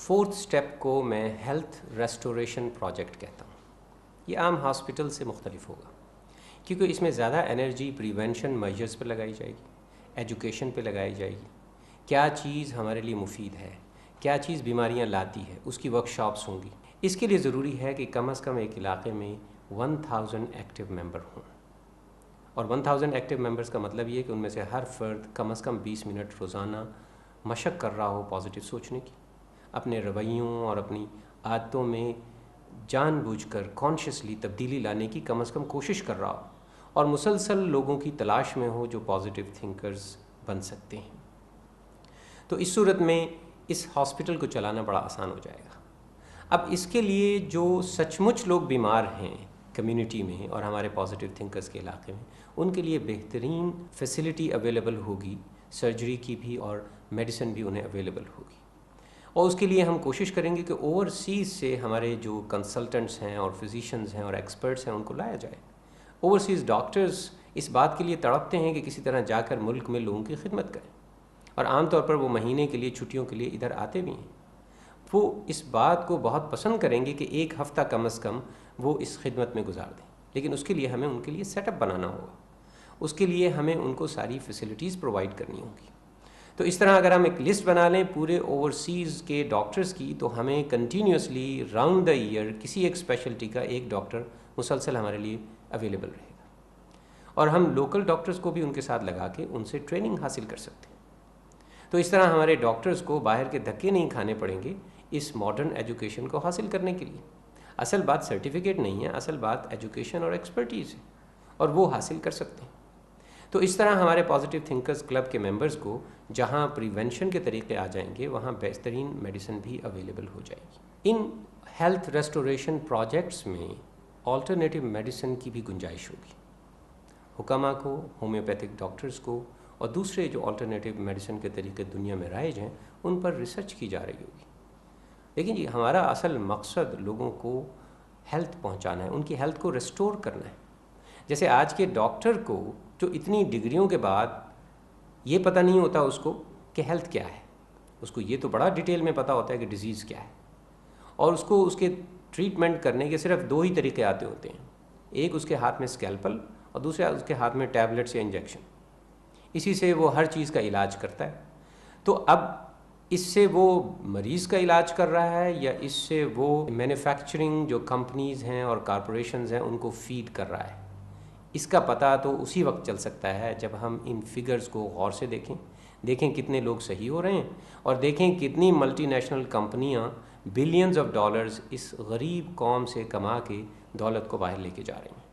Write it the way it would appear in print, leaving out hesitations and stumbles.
4th step को मैं health restoration project कहता हूँ। ये आम हॉस्पिटल से मुख्तलिफ होगा क्योंकि इसमें ज़्यादा एनर्जी प्रिवेंशन मेजर्स पर लगाई जाएगी, एजुकेशन पे लगाई जाएगी। क्या चीज़ हमारे लिए मुफीद है, क्या चीज़ बीमारियाँ लाती है, उसकी वर्कशॉप्स होंगी। इसके लिए ज़रूरी है कि कम से कम एक इलाके में 1000 एक्टिव मेंबर हों, और 1000 एक्टिव मेंबर्स का मतलब ये कि उनमें से हर फर्द कम से कम 20 मिनट रोज़ाना मशक कर रहा हो पॉजिटिव सोचने की, अपने रवैयों और अपनी आदतों में जानबूझकर कॉन्शियसली तब्दीली लाने की कम से कम कोशिश कर रहा हो, और मुसलसल लोगों की तलाश में हो जो पॉजिटिव थिंकर्स बन सकते हैं। तो इस सूरत में इस हॉस्पिटल को चलाना बड़ा आसान हो जाएगा। अब इसके लिए जो सचमुच लोग बीमार हैं कम्युनिटी में और हमारे पॉजिटिव थिंकर्स के इलाके में, उनके लिए बेहतरीन फैसिलिटी अवेलेबल होगी, सर्जरी की भी और मेडिसिन भी उन्हें अवेलेबल होगी। और उसके लिए हम कोशिश करेंगे कि ओवरसीज़ से हमारे जो कंसल्टेंट्स हैं और फिजिशियंस हैं और एक्सपर्ट्स हैं उनको लाया जाए। ओवरसीज़ डॉक्टर्स इस बात के लिए तड़पते हैं कि किसी तरह जाकर मुल्क में लोगों की खिदमत करें, और आमतौर पर वो महीने के लिए छुट्टियों के लिए इधर आते भी हैं। वो इस बात को बहुत पसंद करेंगे कि एक हफ़्ता कम से कम वो इस खिदमत में गुजार दें, लेकिन उसके लिए हमें उनके लिए सेटअप बनाना होगा, उसके लिए हमें उनको सारी फैसिलिटीज़ प्रोवाइड करनी होगी। तो इस तरह अगर हम एक लिस्ट बना लें पूरे ओवरसीज़ के डॉक्टर्स की, तो हमें कंटिन्यूसली राउंड द ईयर किसी एक स्पेशलिटी का एक डॉक्टर मुसलसल हमारे लिए अवेलेबल रहेगा, और हम लोकल डॉक्टर्स को भी उनके साथ लगा के उनसे ट्रेनिंग हासिल कर सकते हैं। तो इस तरह हमारे डॉक्टर्स को बाहर के धक्के नहीं खाने पड़ेंगे इस मॉडर्न एजुकेशन को हासिल करने के लिए। असल बात सर्टिफिकेट नहीं है, असल बात एजुकेशन और एक्सपर्टीज़ है, और वो हासिल कर सकते हैं। तो इस तरह हमारे पॉजिटिव थिंकर्स क्लब के मेंबर्स को जहाँ प्रिवेंशन के तरीके आ जाएंगे, वहाँ बेहतरीन मेडिसिन भी अवेलेबल हो जाएगी। इन हेल्थ रेस्टोरेशन प्रोजेक्ट्स में ऑल्टरनेटिव मेडिसिन की भी गुंजाइश होगी। हुकामा को, होम्योपैथिक डॉक्टर्स को और दूसरे जो ऑल्टरनेटिव मेडिसिन के तरीके दुनिया में राइज हैं, उन पर रिसर्च की जा रही होगी। लेकिन जी हमारा असल मकसद लोगों को हेल्थ पहुंचाना है, उनकी हेल्थ को रिस्टोर करना है। जैसे आज के डॉक्टर को जो इतनी डिग्रियों के बाद ये पता नहीं होता उसको कि हेल्थ क्या है, उसको ये तो बड़ा डिटेल में पता होता है कि डिज़ीज़ क्या है, और उसको उसके ट्रीटमेंट करने के सिर्फ 2 ही तरीके आते होते हैं। एक उसके हाथ में स्कैल्पल और दूसरा उसके हाथ में टैबलेट्स या इंजेक्शन। इसी से वो हर चीज़ का इलाज करता है। तो अब इससे वो मरीज़ का इलाज कर रहा है या इससे वो मैन्युफैक्चरिंग जो कंपनीज़ हैं और कॉरपोरेशंस हैं उनको फीड कर रहा है, इसका पता तो उसी वक्त चल सकता है जब हम इन फिगर्स को गौर से देखें कितने लोग सही हो रहे हैं, और देखें कितनी मल्टीनेशनल कंपनियां बिलियंस ऑफ डॉलर्स इस गरीब कौम से कमा के दौलत को बाहर लेके जा रही हैं।